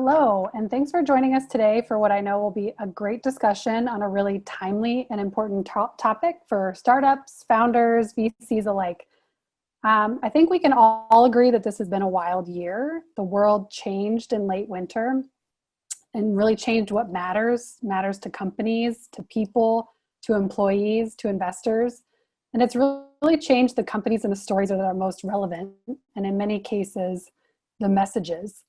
Hello, and thanks for joining us today for what I know will be a great discussion on a really timely and important topic for startups, founders, VCs alike. I think we can all agree that this has been a wild year. The world changed in late winter and really changed what matters to companies, to people, to employees, to investors. And it's really changed the companies and the stories that are most relevant, and in many cases, the messages.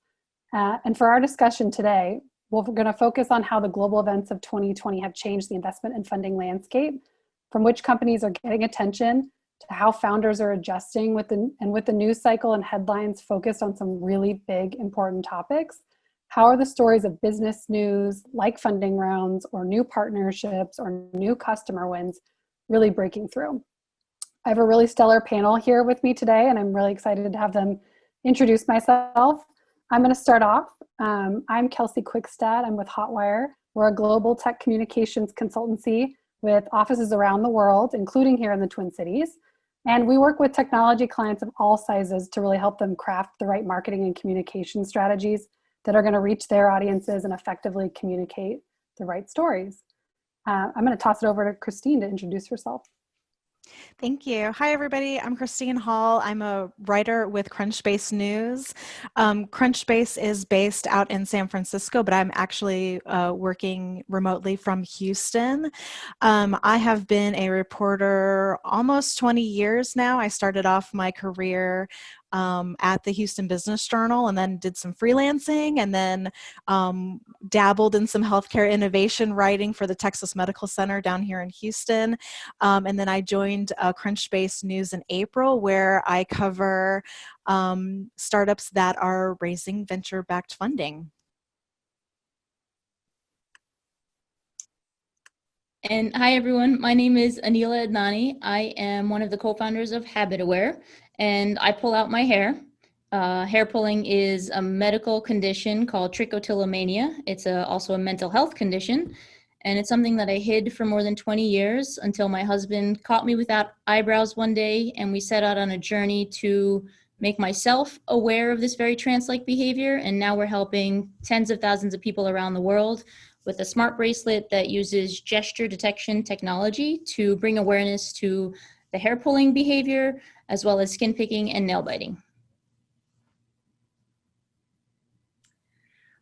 And for our discussion today, we're going to focus on how the global events of 2020 have changed the investment and funding landscape, from which companies are getting attention to how founders are adjusting with the news cycle and headlines focused on some really big, important topics. How are the stories of business news, like funding rounds or new partnerships or new customer wins, really breaking through? I have a really stellar panel here with me today, and I'm really excited to have them introduce myself. I'm going to start off. I'm Kelsey Quickstad. I'm with Hotwire. We're a global tech communications consultancy with offices around the world, including here in the Twin Cities. And we work with technology clients of all sizes to really help them craft the right marketing and communication strategies that are going to reach their audiences and effectively communicate the right stories. I'm going to toss it over to Christine to introduce herself. Thank you. Hi, everybody. I'm Christine Hall. I'm a writer with Crunchbase News. Crunchbase is based out in San Francisco, but I'm actually working remotely from Houston. I have been a reporter almost 20 years now. I started off my career at the Houston Business Journal, and then did some freelancing, and then dabbled in some healthcare innovation writing for the Texas Medical Center down here in Houston. And then I joined Crunchbase News in April, where I cover startups that are raising venture-backed funding. And hi, everyone. My name is Aneeda Idnani. I am one of the co-founders of HabitAware, and I pull out my hair. Hair pulling is a medical condition called trichotillomania. It's also a mental health condition, and it's something that I hid for more than 20 years until my husband caught me without eyebrows one day, and we set out on a journey to make myself aware of this very trance-like behavior, and now we're helping tens of thousands of people around the world with a smart bracelet that uses gesture detection technology to bring awareness to the hair pulling behavior, as well as skin picking and nail biting.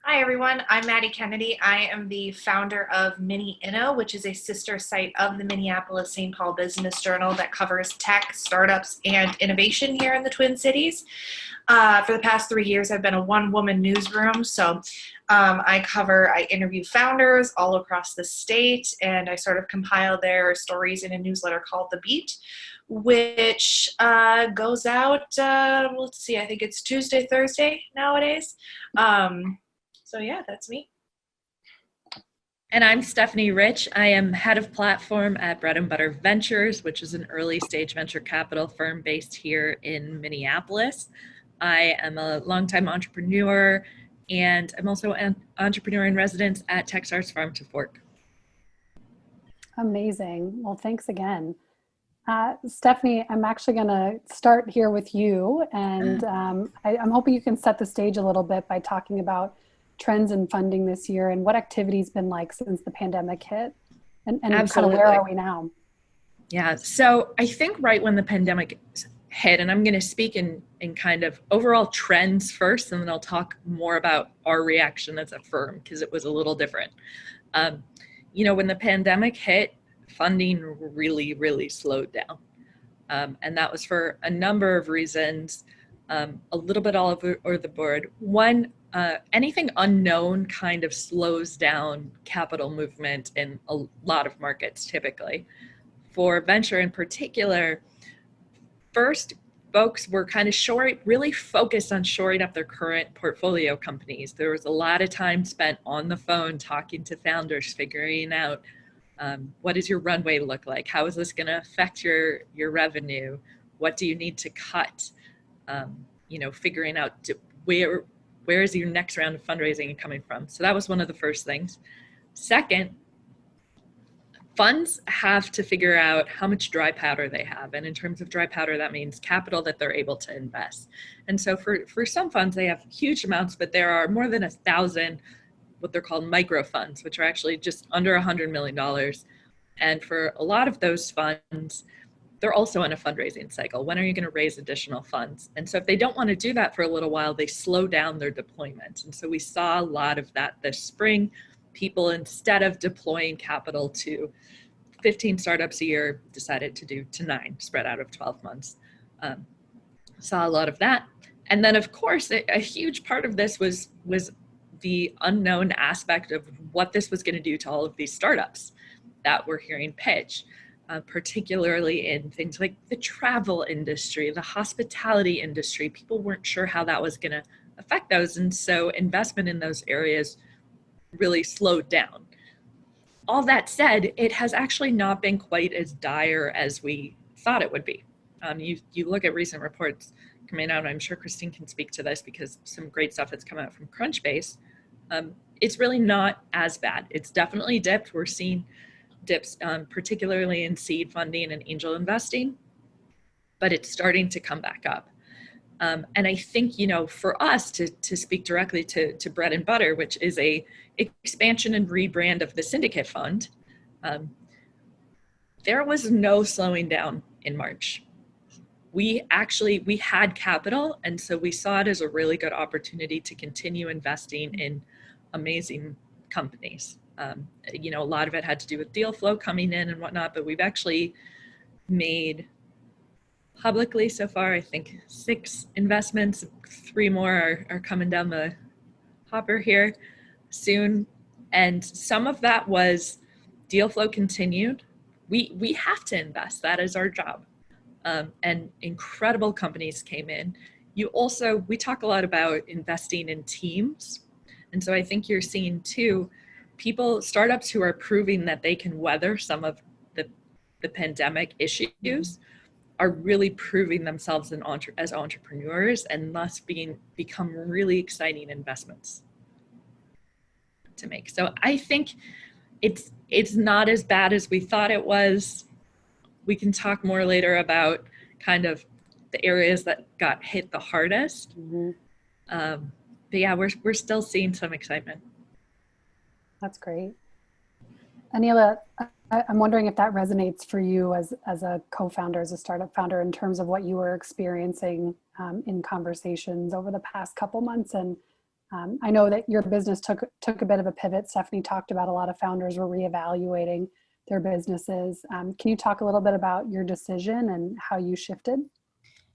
Hi everyone, I'm Maddy Kennedy. I am the founder of Mini Inno, which is a sister site of the Minneapolis-St. Paul Business Journal that covers tech, startups, and innovation here in the Twin Cities. For the past 3 years, I've been a one-woman newsroom, so I interview founders all across the state, and I sort of compile their stories in a newsletter called The Beat, which goes out, let's see, I think it's Tuesday, Thursday nowadays. So yeah, that's me. And I'm Stephanie Rich. I am head of platform at Bread and Butter Ventures, which is an early stage venture capital firm based here in Minneapolis. I am a longtime entrepreneur, and I'm also an entrepreneur in residence at Techstars Farm to Fork. Amazing. Well, thanks again. Stephanie, I'm actually going to start here with you, and I'm hoping you can set the stage a little bit by talking about trends in funding this year and what activity's been like since the pandemic hit, and kind of where are we now? Yeah, so I think right when the pandemic hit, and I'm going to speak in kind of overall trends first, and then I'll talk more about our reaction as a firm, because it was a little different. When the pandemic hit, funding really, really slowed down. And that was for a number of reasons, a little bit all over the board. One, anything unknown kind of slows down capital movement in a lot of markets typically. For venture in particular, first, folks were kind of really focused on shoring up their current portfolio companies. There was a lot of time spent on the phone talking to founders, figuring out what does your runway look like? How is this going to affect your revenue? What do you need to cut? Figuring out where is your next round of fundraising coming from? So that was one of the first things. Second, funds have to figure out how much dry powder they have. And in terms of dry powder, that means capital that they're able to invest. And so for some funds, they have huge amounts, but there are more than 1,000 what they're called micro funds, which are actually just under $100 million. And for a lot of those funds, they're also in a fundraising cycle. When are you going to raise additional funds? And so if they don't want to do that for a little while, they slow down their deployment. And so we saw a lot of that this spring. People, instead of deploying capital to 15 startups a year, decided to do to 9, spread out of 12 months. Saw a lot of that. And then, of course, a huge part of this was the unknown aspect of what this was going to do to all of these startups that we're hearing pitch, particularly in things like the travel industry, the hospitality industry. People weren't sure how that was going to affect those. And so investment in those areas really slowed down. All that said, it has actually not been quite as dire as we thought it would be. You look at recent reports coming out, and I'm sure Christine can speak to this because some great stuff that's come out from Crunchbase. It's really not as bad. It's definitely dipped. We're seeing dips, particularly in seed funding and angel investing, but it's starting to come back up. And I think, for us to speak directly to Bread and Butter, which is a expansion and rebrand of the Syndicate Fund, there was no slowing down in March. We had capital, and so we saw it as a really good opportunity to continue investing in amazing companies. A lot of it had to do with deal flow coming in and whatnot, but we've actually made publicly so far, I think 6 investments, 3 more are coming down the hopper here soon. And some of that was deal flow continued. We have to invest, that is our job. And incredible companies came in. We talk a lot about investing in teams. And so I think you're seeing too, startups who are proving that they can weather some of the pandemic issues are really proving themselves as entrepreneurs, and thus become really exciting investments to make. So I think it's not as bad as we thought it was. We can talk more later about kind of the areas that got hit the hardest. Mm-hmm. But yeah, we're still seeing some excitement. That's great. Aneeda, I'm wondering if that resonates for you as a co-founder, as a startup founder, in terms of what you were experiencing in conversations over the past couple months. And I know that your business took a bit of a pivot. Stephanie talked about a lot of founders were reevaluating their businesses. Can you talk a little bit about your decision and how you shifted?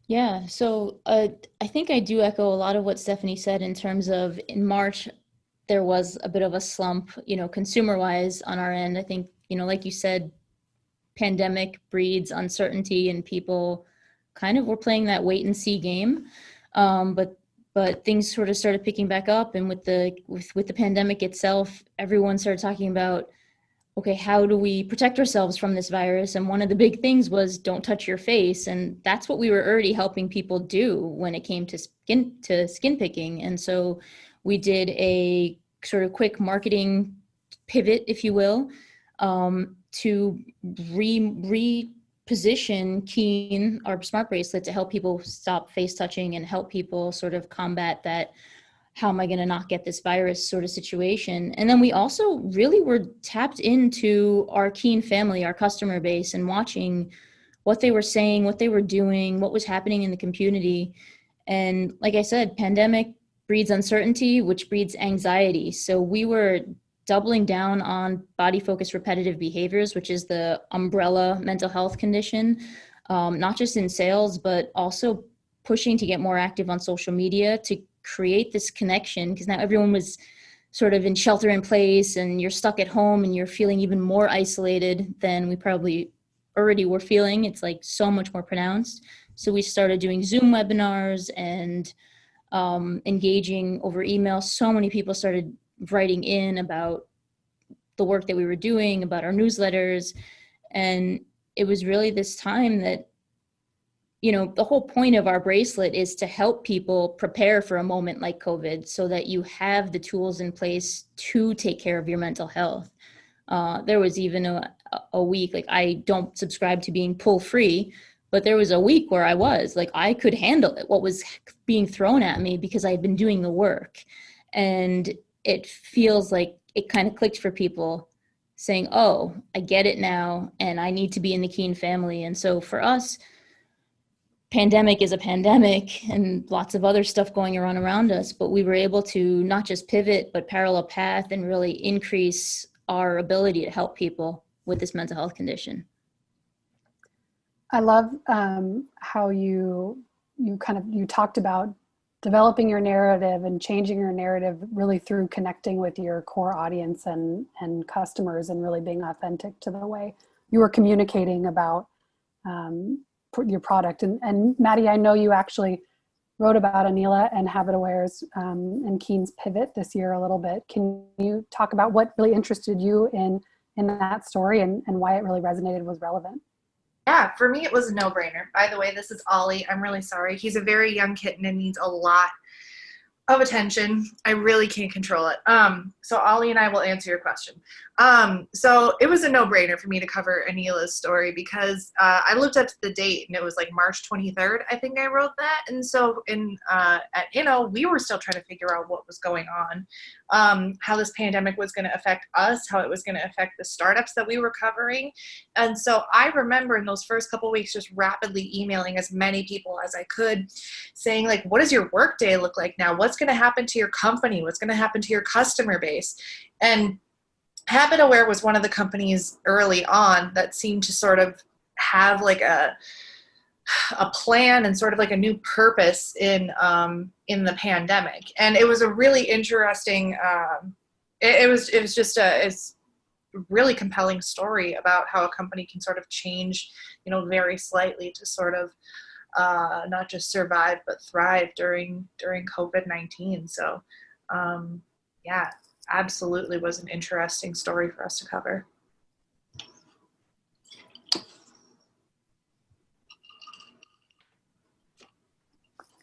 Yeah, so I think I do echo a lot of what Stephanie said in terms of in March, there was a bit of a slump, consumer-wise on our end. I think, like you said, pandemic breeds uncertainty and people kind of were playing that wait and see game. But things sort of started picking back up, and with the pandemic itself, everyone started talking about, okay, how do we protect ourselves from this virus? And one of the big things was don't touch your face. And that's what we were already helping people do when it came to skin picking. And so we did a sort of quick marketing pivot, if you will, to reposition Keen, our smart bracelet, to help people stop face touching and help people sort of combat that how am I going to not get this virus sort of situation. And then we also really were tapped into our Keen family, our customer base, and watching what they were saying, what they were doing, what was happening in the community. And like I said, pandemic breeds uncertainty, which breeds anxiety. So we were doubling down on body-focused repetitive behaviors, which is the umbrella mental health condition, not just in sales, but also pushing to get more active on social media to create this connection, because now everyone was sort of in shelter in place and you're stuck at home and you're feeling even more isolated than we probably already were feeling. It's like so much more pronounced. So we started doing Zoom webinars and engaging over email. So many people started writing in about the work that we were doing, about our newsletters. And it was really this time that, the whole point of our bracelet is to help people prepare for a moment like COVID so that you have the tools in place to take care of your mental health. There was even a week, like I don't subscribe to being pull free, but there was a week where I was like, I could handle it, what was being thrown at me because I had been doing the work. And it feels like it kind of clicked for people saying, oh, I get it now, and I need to be in the Keen family. And so for us, pandemic is a pandemic and lots of other stuff going around us, but we were able to not just pivot, but parallel path and really increase our ability to help people with this mental health condition. I love how you talked about developing your narrative and changing your narrative really through connecting with your core audience and customers, and really being authentic to the way you were communicating about your product. And Maddy, I know you actually wrote about Aneeda and HabitAware's and Keen's pivot this year a little bit. Can you talk about what really interested you in that story, and why it really resonated, was relevant? Yeah, for me, it was a no-brainer. By the way, this is Ollie. I'm really sorry. He's a very young kitten and needs a lot of attention. I really can't control it. So Ollie and I will answer your question. So it was a no-brainer for me to cover Aneela's story because I looked up the date and it was like March 23rd. I think I wrote that. And so at we were still trying to figure out what was going on, how this pandemic was going to affect us, how it was going to affect the startups that we were covering. And so I remember in those first couple of weeks just rapidly emailing as many people as I could, saying like, what does your workday look like now? What's going to happen to your company? What's going to happen to your customer base? And HabitAware was one of the companies early on that seemed to sort of have like a plan and sort of like a new purpose in the pandemic. And it was a really interesting, it's really compelling story about how a company can sort of change, very slightly to sort of not just survive but thrive during COVID-19. So yeah, absolutely was an interesting story for us to cover.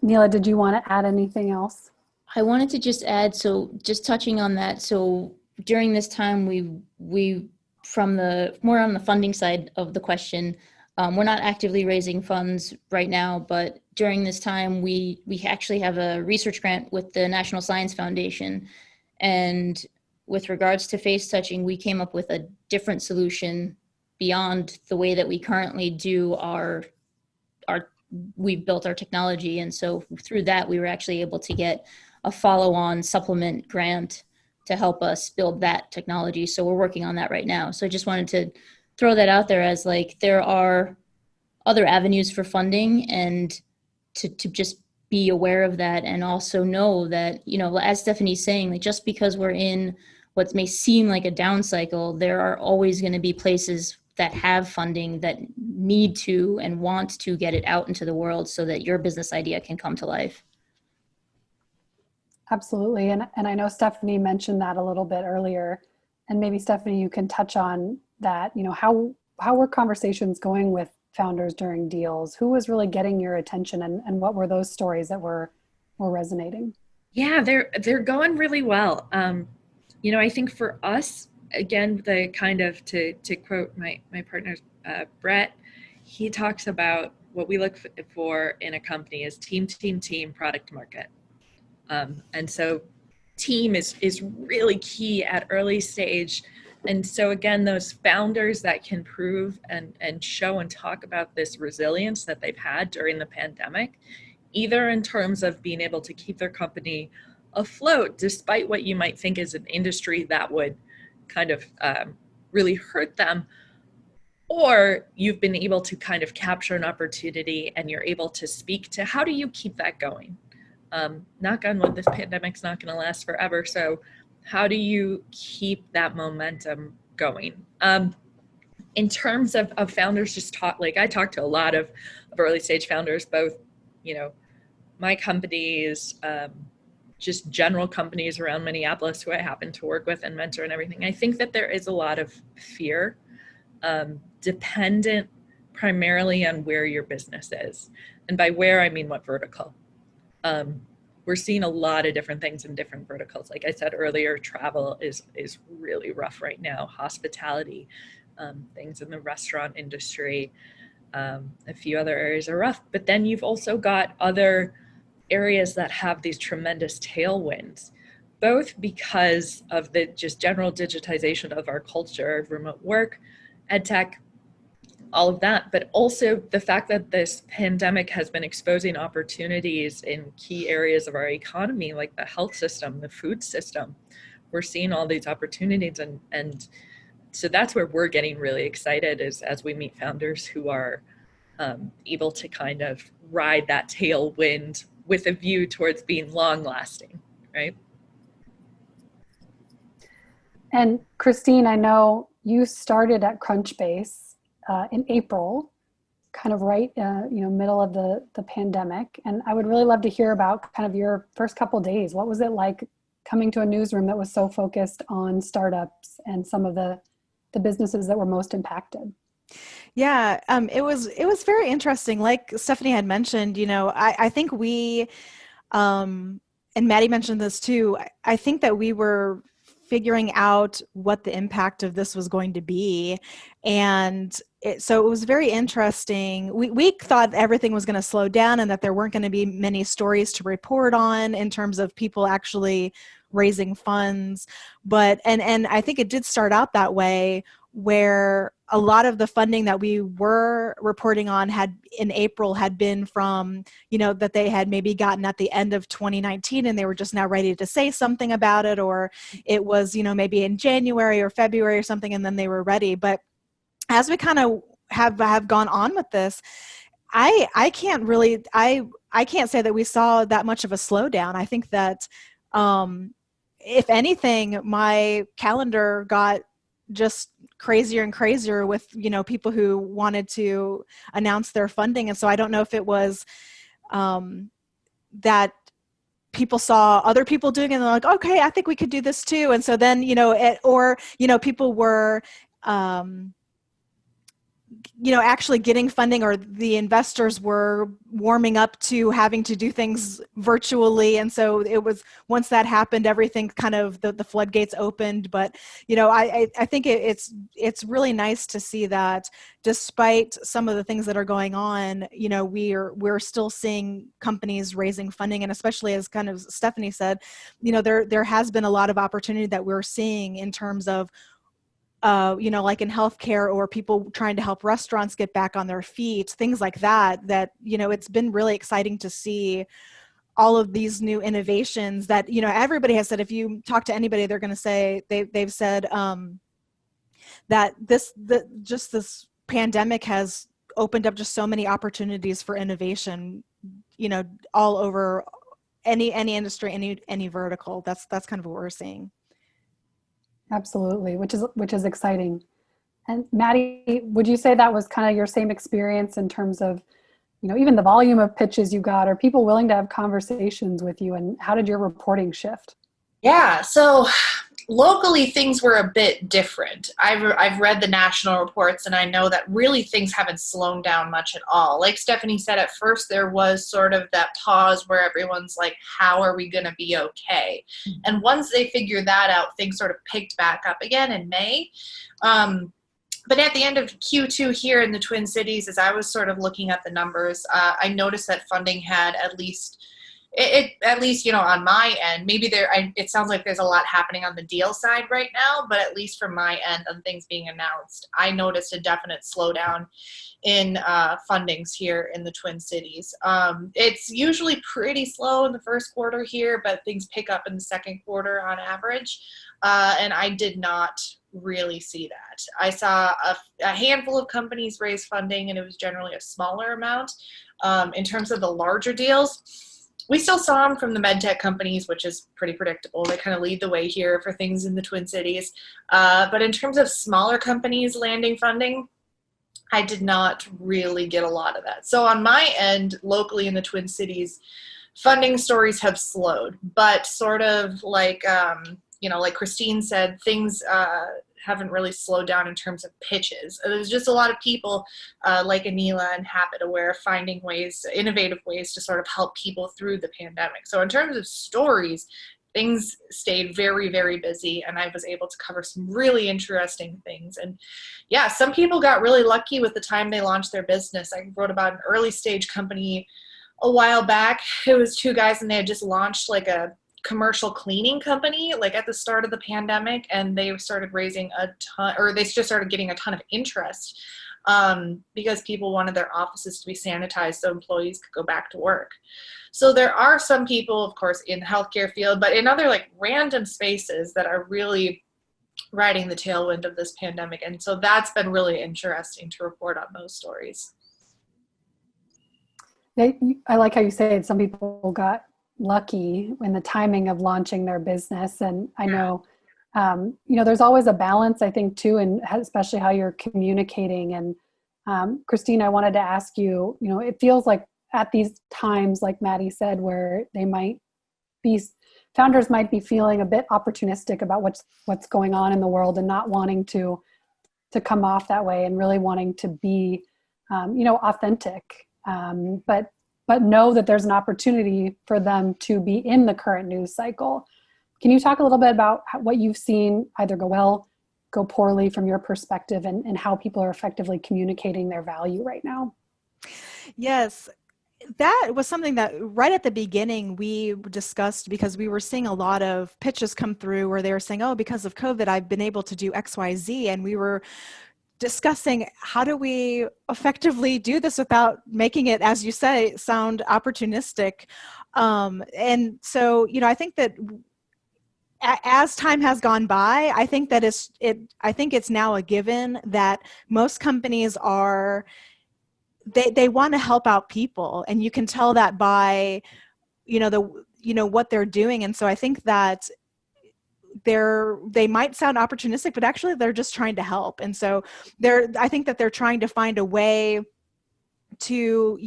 Aneeda, did you want to add anything else? I wanted to just add, so just touching on that, so during this time we from the more on the funding side of the question, we're not actively raising funds right now, but during this time we actually have a research grant with the National Science Foundation. And with regards to face touching, we came up with a different solution beyond the way that we currently do we've built our technology. And so through that, we were actually able to get a follow-on supplement grant to help us build that technology. So we're working on that right now. So I just wanted to throw that out there as like, there are other avenues for funding, and to just be aware of that, and also know that, as Stephanie's saying, like just because we're in what may seem like a down cycle, there are always going to be places that have funding that need to and want to get it out into the world so that your business idea can come to life. Absolutely. And I know Stephanie mentioned that a little bit earlier, and maybe Stephanie, you can touch on that. How were conversations going with founders during deals? Who was really getting your attention, and what were those stories that were resonating? Yeah, they're going really well. I think for us, again, the kind of to quote my partner, Brett, he talks about what we look for in a company is team, product, market. And so team is really key at early stage. And so again, those founders that can prove and show and talk about this resilience that they've had during the pandemic, either in terms of being able to keep their company afloat, despite what you might think is an industry that would kind of really hurt them, or you've been able to kind of capture an opportunity and you're able to speak to how do you keep that going? Knock on wood, this pandemic's not going to last forever. So how do you keep that momentum going? In terms of founders, I talked to a lot of early stage founders, both, my companies, just general companies around Minneapolis who I happen to work with and mentor and everything. I think that there is a lot of fear, dependent primarily on where your business is. And by where, I mean what vertical. we're seeing a lot of different things in different verticals. Like I said earlier, travel is really rough right now. Hospitality, things in the restaurant industry, a few other areas are rough. But then you've also got other areas that have these tremendous tailwinds, both because of the just general digitization of our culture, remote work, ed tech, all of that, but also the fact that this pandemic has been exposing opportunities in key areas of our economy, like the health system, the food system. We're seeing all these opportunities, and so that's where we're getting really excited, is as we meet founders who are able to kind of ride that tailwind with a view towards being long lasting, right? And Christine, I know you started at Crunchbase in April, kind of right, middle of the pandemic. And I would really love to hear about kind of your first couple days. What was it like coming to a newsroom that was so focused on startups and some of the businesses that were most impacted? Yeah, it was very interesting. Like Stephanie had mentioned, I think we, and Maddy mentioned this too, I think that we were figuring out what the impact of this was going to be. And so it was very interesting. We thought everything was going to slow down and that there weren't going to be many stories to report on in terms of people actually raising funds. But, and I think it did start out that way, where a lot of the funding that we were reporting on in April had been from, that they had maybe gotten at the end of 2019 and they were just now ready to say something about it, or it was, maybe in January or February or something, and then they were ready. But as we kind of have gone on with this, I can't really, I can't say that we saw that much of a slowdown. I think that if anything, my calendar got just crazier and crazier with, people who wanted to announce their funding. And so I don't know if it was that people saw other people doing it and they're like, okay, I think we could do this too. And so then, people were, actually getting funding, or the investors were warming up to having to do things virtually. And so it was, once that happened, everything kind of, the floodgates opened. But, I think it's really nice to see that despite some of the things that are going on, we're still seeing companies raising funding. And especially, as kind of Stephanie said, there has been a lot of opportunity that we're seeing in terms of like in healthcare, or people trying to help restaurants get back on their feet, things like that, it's been really exciting to see all of these new innovations that, everybody has said. If you talk to anybody, they're going to say, they've said that this pandemic has opened up just so many opportunities for innovation, all over any industry, any vertical. That's kind of what we're seeing. Absolutely, which is exciting. And Maddy, would you say that was kind of your same experience in terms of, even the volume of pitches you got, or people willing to have conversations with you, and how did your reporting shift? Yeah, so locally things were a bit different. I've read the national reports, and I know that really things haven't slowed down much at all. Like Stephanie said, at first there was sort of that pause where everyone's like, how are we going to be okay? And once they figured that out, things sort of picked back up again in May. But at the end of Q2 here in the Twin Cities, as I was sort of looking at the numbers, I noticed that funding had at least, on my end, maybe it sounds like there's a lot happening on the deal side right now, but at least from my end on things being announced, I noticed a definite slowdown in fundings here in the Twin Cities. It's usually pretty slow in the first quarter here, but things pick up in the second quarter on average. And I did not really see that. I saw a handful of companies raise funding, and it was generally a smaller amount. In terms of the larger deals, we still saw them from the medtech companies, which is pretty predictable. They kind of lead the way here for things in the Twin Cities. But in terms of smaller companies landing funding, I did not really get a lot of that. So on my end, locally in the Twin Cities, funding stories have slowed, but sort of like like Christine said, things haven't really slowed down in terms of pitches. There's just a lot of people like Aneeda and HabitAware finding innovative ways to sort of help people through the pandemic. So in terms of stories, things stayed very, very busy, and I was able to cover some really interesting things. And yeah, some people got really lucky with the time they launched their business. I wrote about an early stage company a while back. It was two guys, and they had just launched like a commercial cleaning company like at the start of the pandemic, and they started raising they just started getting a ton of interest because people wanted their offices to be sanitized so employees could go back to work. So there are some people, of course, in the healthcare field, but in other like random spaces that are really riding the tailwind of this pandemic. And so that's been really interesting to report on those stories. I like how you say some people got lucky in the timing of launching their business. And I know, there's always a balance, I think, too, and especially how you're communicating. And Christine, I wanted to ask you, it feels like at these times, like Maddy said, where founders might be feeling a bit opportunistic about what's going on in the world and not wanting to come off that way and really wanting to be, authentic. But know that there's an opportunity for them to be in the current news cycle. Can you talk a little bit about what you've seen either go well, go poorly from your perspective, and how people are effectively communicating their value right now? Yes, that was something that right at the beginning we discussed, because we were seeing a lot of pitches come through where they were saying, oh, because of COVID, I've been able to do X, Y, Z. And we were discussing how do we effectively do this without making it, as you say, sound opportunistic. And so, I think that as time has gone by, I think that it's now a given that most companies they want to help out people, and you can tell that by, what they're doing. And so I think that they might sound opportunistic, but actually they're just trying to help. And so I think that they're trying to find a way to,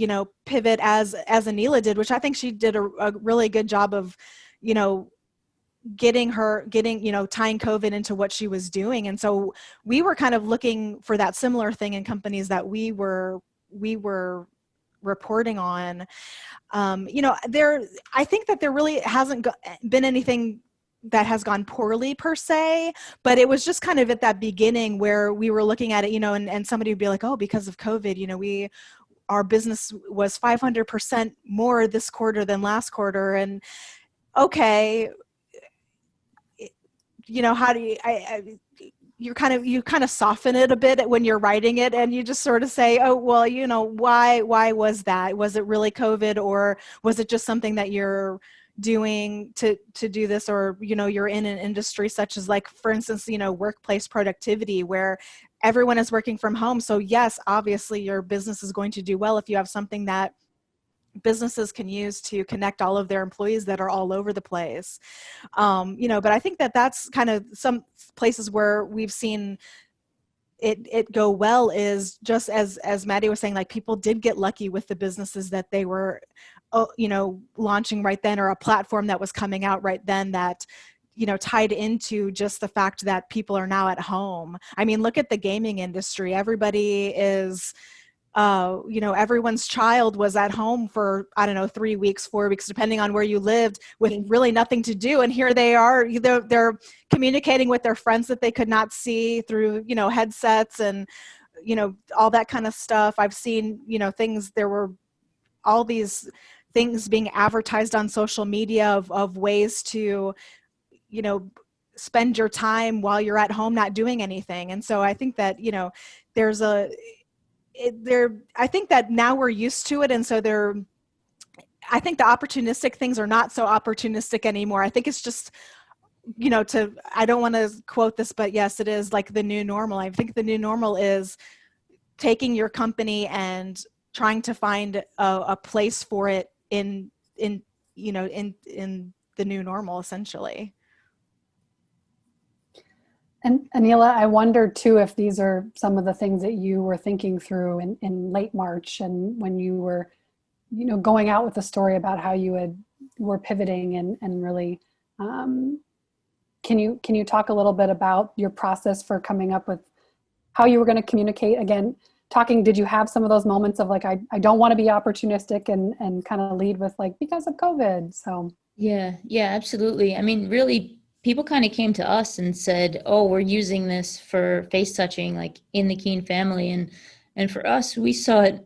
pivot as Aneeda did, which I think she did a really good job of, tying COVID into what she was doing. And so we were kind of looking for that similar thing in companies that we were reporting on. I think that there really hasn't been anything that has gone poorly per se, but it was just kind of at that beginning where we were looking at it, and somebody would be like, oh, because of COVID, our business was 500% more this quarter than last quarter. And okay, how do you kind of soften it a bit when you're writing it, and you just sort of say, oh, well, why was that? Was it really COVID, or was it just something that you're doing to do this? Or, you're in an industry such as, like, for instance, workplace productivity, where everyone is working from home. So yes, obviously your business is going to do well if you have something that businesses can use to connect all of their employees that are all over the place. But I think that that's kind of some places where we've seen it go well, is just as Maddy was saying, like, people did get lucky with the businesses that they were, launching right then, or a platform that was coming out right then that, tied into just the fact that people are now at home. I mean, look at the gaming industry. Everybody is, everyone's child was at home for, 3 weeks, 4 weeks, depending on where you lived, with really nothing to do. And here they are, they're communicating with their friends that they could not see through, headsets and, all that kind of stuff. I've seen, there were all these things being advertised on social media of ways to, spend your time while you're at home not doing anything. And so I think that, I think that now we're used to it. And so I think the opportunistic things are not so opportunistic anymore. I think it's just, I don't want to quote this, but yes, it is like the new normal. I think the new normal is taking your company and trying to find a place for it in the new normal, essentially. And Aneeda, I wonder too if these are some of the things that you were thinking through in late March, and when you were, going out with the story about how you were pivoting and really can you talk a little bit about your process for coming up with how you were going to communicate? Again, did you have some of those moments of like, I don't want to be opportunistic and kind of lead with like, because of COVID? So Yeah, absolutely. I mean, really, people kind of came to us and said, "Oh, we're using this for face touching, like in the Keen family." And for us, we saw it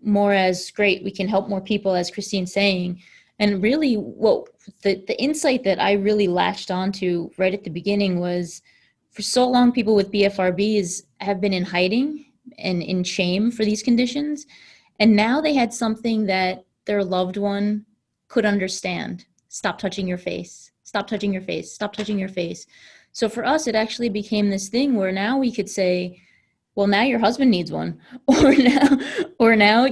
more as great. We can help more people, as Christine's saying. And really, what the insight that I really latched onto right at the beginning was, for so long, people with BFRBs have been in hiding and in shame for these conditions, and now they had something that their loved one could understand. Stop touching your face. Stop touching your face. Stop touching your face. So for us, it actually became this thing where now we could say, well, now your husband needs one, or now,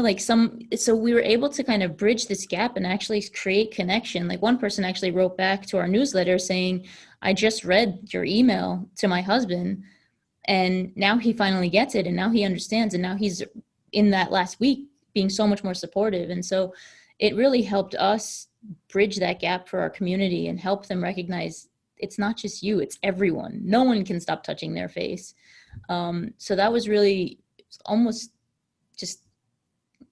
like so we were able to kind of bridge this gap and actually create connection. Like one person actually wrote back to our newsletter saying, I just read your email to my husband, and now he finally gets it, and now he understands, and now he's in that last week being so much more supportive. And so it really helped us bridge that gap for our community and help them recognize it's not just you, it's everyone. No one can stop touching their face. So that was really almost just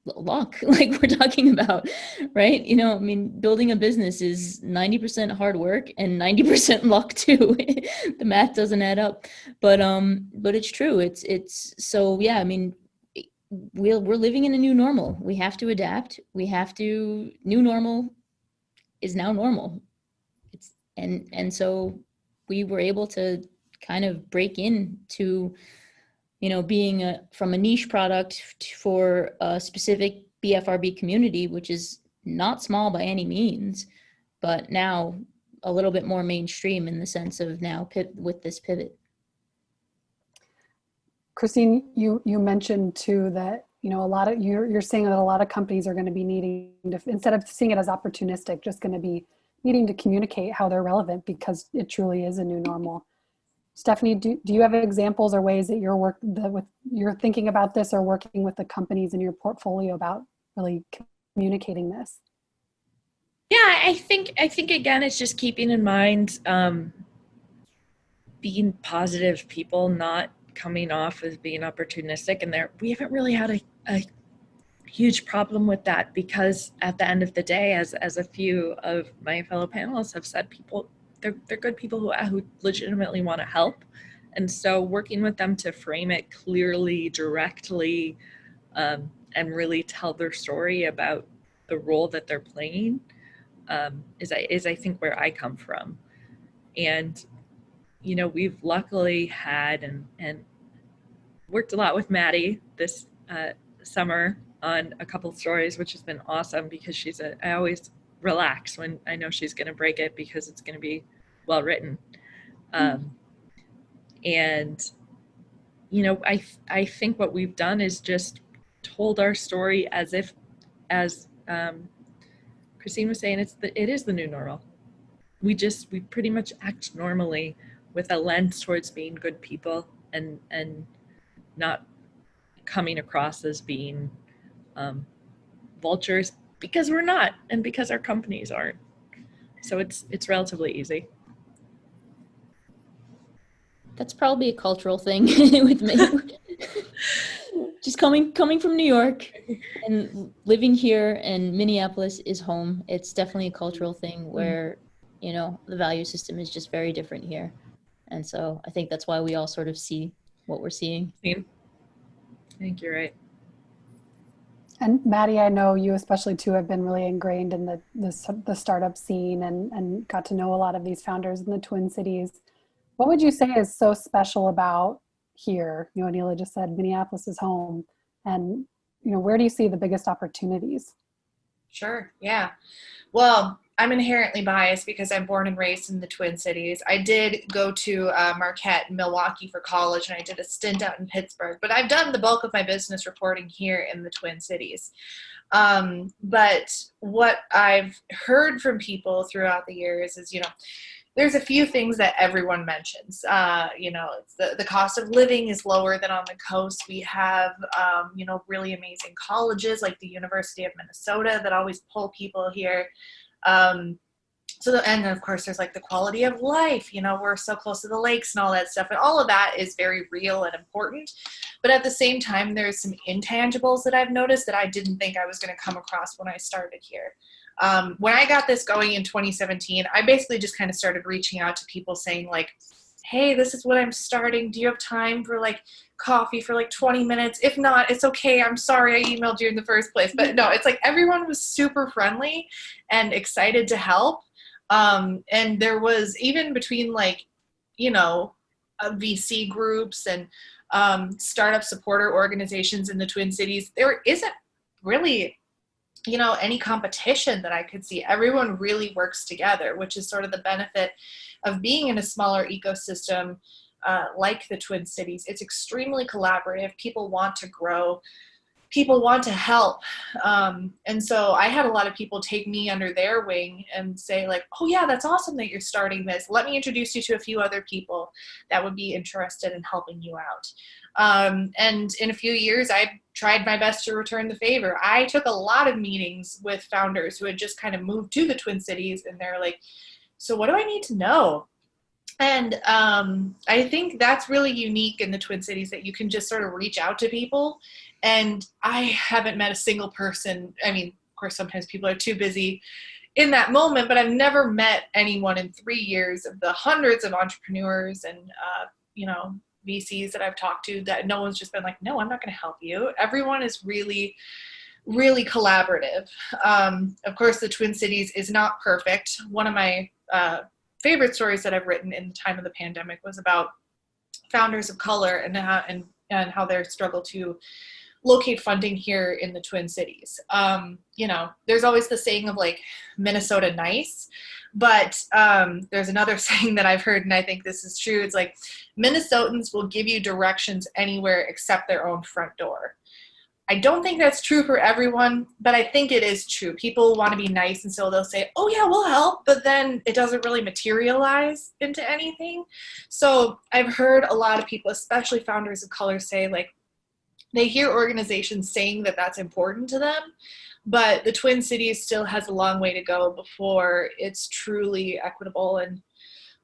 luck, like we're talking about, right? I mean, building a business is 90% hard work and 90% luck too. The math doesn't add up, but it's true. It's so, yeah, I mean, we're living in a new normal. We have to adapt. New normal is now normal. And so we were able to kind of break into, being from a niche product for a specific BFRB community, which is not small by any means, but now a little bit more mainstream in the sense of now with this pivot. Christine, you mentioned too that, you're saying that a lot of companies are going to be needing to, instead of seeing it as opportunistic, just going to be needing to communicate how they're relevant because it truly is a new normal. Stephanie, do you have examples or ways that you're thinking about this or working with the companies in your portfolio about really communicating this? Yeah, I think again, it's just keeping in mind being positive people, not coming off as being opportunistic. And we haven't really had a huge problem with that, because at the end of the day, as a few of my fellow panelists have said, people, they're good people who legitimately want to help. And so working with them to frame it clearly, directly, and really tell their story about the role that they're playing is I think where I come from. And we've luckily had and worked a lot with Maddy this summer on a couple of stories, which has been awesome, because I always relax when I know she's going to break it, because it's going to be well written. And I think what we've done is just told our story as Christine was saying, it is the new normal. We pretty much act normally with a lens towards being good people and not coming across as being vultures, because we're not, and because our companies aren't. So it's relatively easy. That's probably a cultural thing with me. Just coming from New York and living here, and Minneapolis is home. It's definitely a cultural thing where, the value system is just very different here. And so I think that's why we all sort of see what we're seeing. I think you're right. And Maddy, I know you especially too have been really ingrained in the startup scene and got to know a lot of these founders in the Twin Cities. What would you say is so special about here? Aneela just said Minneapolis is home, and where do you see the biggest opportunities? Sure. Yeah. Well, I'm inherently biased because I'm born and raised in the Twin Cities. I did go to Marquette, Milwaukee for college, and I did a stint out in Pittsburgh. But I've done the bulk of my business reporting here in the Twin Cities. But what I've heard from people throughout the years is, there's a few things that everyone mentions. The cost of living is lower than on the coast. We have, really amazing colleges like the University of Minnesota that always pull people here. And then of course there's like the quality of life, we're so close to the lakes and all that stuff. And all of that is very real and important. But at the same time, there's some intangibles that I've noticed that I didn't think I was going to come across when I started here. When I got this going in 2017, I basically just kind of started reaching out to people saying like, hey, this is what I'm starting. Do you have time for like coffee for like 20 minutes? If not, it's okay. I'm sorry I emailed you in the first place. But no, it's like everyone was super friendly and excited to help. And there was even between like, VC groups and startup supporter organizations in the Twin Cities, there isn't really any competition that I could see. Everyone really works together, which is sort of the benefit of being in a smaller ecosystem like the Twin Cities. It's extremely collaborative. People want to grow. People want to help. And so I had a lot of people take me under their wing and say like, oh yeah, that's awesome that you're starting this. Let me introduce you to a few other people that would be interested in helping you out. And in a few years, I tried my best to return the favor. I took a lot of meetings with founders who had just kind of moved to the Twin Cities, and they're like, so what do I need to know? And I think that's really unique in the Twin Cities, that you can just sort of reach out to people. And I haven't met a single person. I mean, of course, sometimes people are too busy in that moment, but I've never met anyone in 3 years of the hundreds of entrepreneurs and, VCs that I've talked to that no one's just been like, no, I'm not going to help you. Everyone is really, really collaborative. Of course, the Twin Cities is not perfect. One of my favorite stories that I've written in the time of the pandemic was about founders of color and how they struggle to locate funding here in the Twin Cities. There's always the saying of like Minnesota nice, but there's another saying that I've heard, and I think this is true. It's like Minnesotans will give you directions anywhere except their own front door. I don't think that's true for everyone, but I think it is true. People want to be nice, and so they'll say, oh yeah, we'll help, but then it doesn't really materialize into anything. So I've heard a lot of people, especially founders of color, say like they hear organizations saying that that's important to them, but the Twin Cities still has a long way to go before it's truly equitable and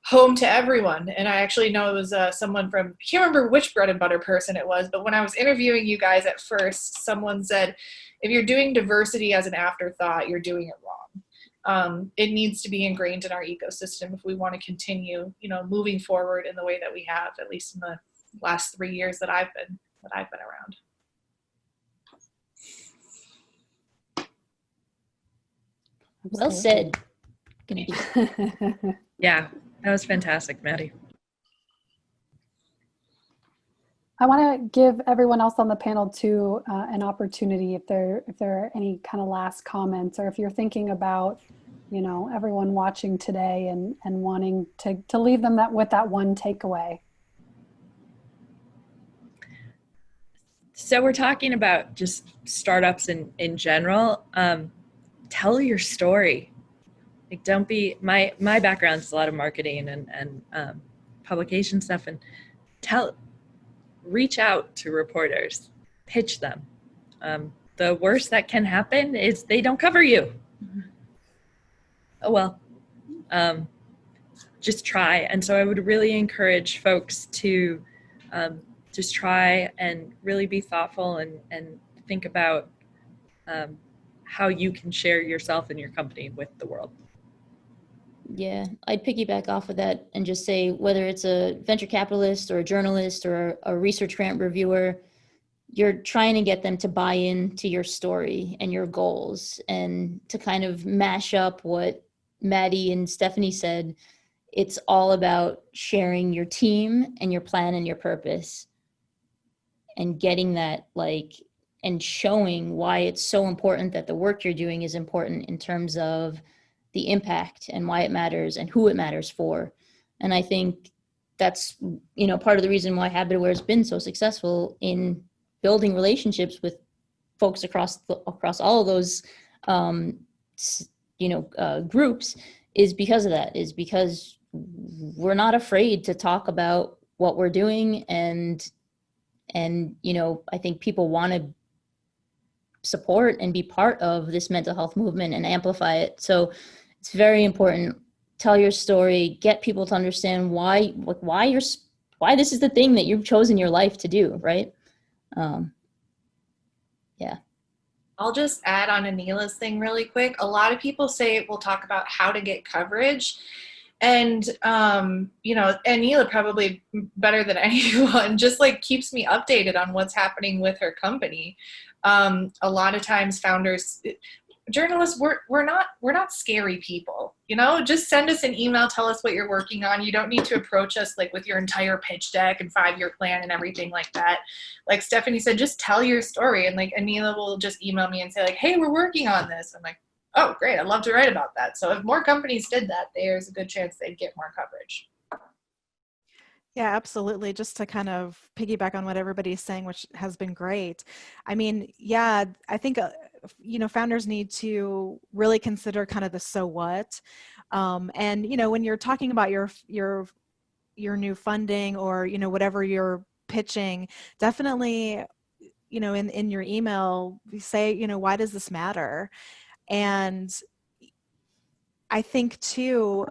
home to everyone. And I actually know it was someone from, I can't remember which bread and butter person it was, but when I was interviewing you guys at first, someone said, if you're doing diversity as an afterthought, you're doing it wrong. It needs to be ingrained in our ecosystem if we want to continue, moving forward in the way that we have, at least in the last 3 years that I've been around. Well said. Yeah, that was fantastic, Maddy. I want to give everyone else on the panel too an opportunity if there are any kind of last comments, or if you're thinking about, everyone watching today and wanting to leave them with that one takeaway. So we're talking about just startups in general. Tell your story. Like, don't be, my background is a lot of marketing and publication stuff, and reach out to reporters, pitch them. The worst that can happen is they don't cover you. Oh well, just try. And so I would really encourage folks to just try and really be thoughtful and think about how you can share yourself and your company with the world. Yeah, I'd piggyback off of that and just say, whether it's a venture capitalist or a journalist or a research grant reviewer, you're trying to get them to buy into your story and your goals, and to kind of mash up what Maddy and Stephanie said. It's all about sharing your team and your plan and your purpose, and getting that and showing why it's so important that the work you're doing is important in terms of the impact and why it matters and who it matters for. And I think that's, part of the reason why Habitaware has been so successful in building relationships with folks across all of those, groups, is because of that, is because we're not afraid to talk about what we're doing. And I think people want to support and be part of this mental health movement and amplify it. So it's very important tell your story, get people to understand why this is the thing that you've chosen your life to do, right? Yeah. I'll just add on Aneela's thing really quick. A lot of people say we'll talk about how to get coverage. And, Aneela probably better than anyone just like keeps me updated on what's happening with her company. A lot of times journalists, we're not scary people, just send us an email, tell us what you're working on. You don't need to approach us like with your entire pitch deck and 5-year plan and everything like that. Like Stephanie said, just tell your story. And like Aneela will just email me and say like, hey, we're working on this. I'm like, oh, great. I'd love to write about that. So if more companies did that, there's a good chance they'd get more coverage. Yeah, absolutely. Just to kind of piggyback on what everybody's saying, which has been great. I mean, yeah, I think, founders need to really consider kind of the so what. And, when you're talking about your new funding or, whatever you're pitching, definitely, in your email, say, why does this matter? And I think too,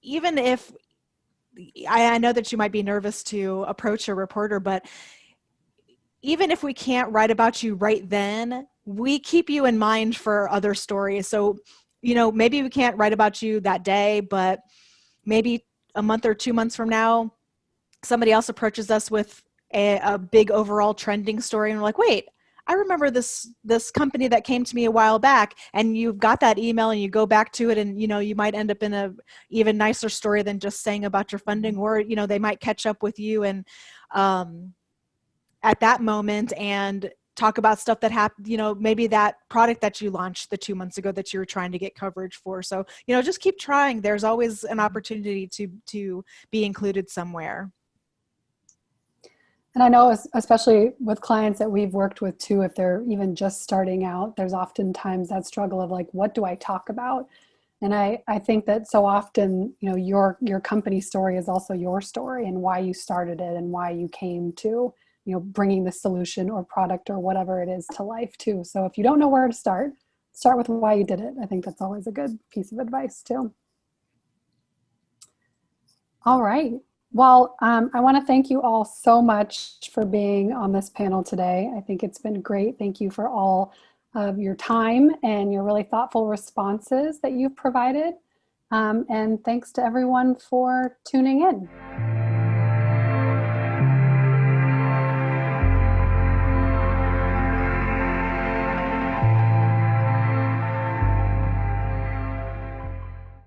even if I know that you might be nervous to approach a reporter, but even if we can't write about you right then, we keep you in mind for other stories. So, maybe we can't write about you that day, but maybe a month or 2 months from now, somebody else approaches us with a big overall trending story, and we're like, wait, I remember this company that came to me a while back, and you've got that email and you go back to it, and you might end up in a even nicer story than just saying about your funding, or they might catch up with you and at that moment and talk about stuff that happened, maybe that product that you launched the 2 months ago that you were trying to get coverage for. So just keep trying. There's always an opportunity to be included somewhere. And I know, especially with clients that we've worked with too, if they're even just starting out, there's oftentimes that struggle of like, what do I talk about? And I think that so often, your company story is also your story and why you started it and why you came to, bringing the solution or product or whatever it is to life too. So if you don't know where to start with why you did it. I think that's always a good piece of advice too. All right. Well, I want to thank you all so much for being on this panel today. I think it's been great. Thank you for all of your time and your really thoughtful responses that you've provided. And thanks to everyone for tuning in.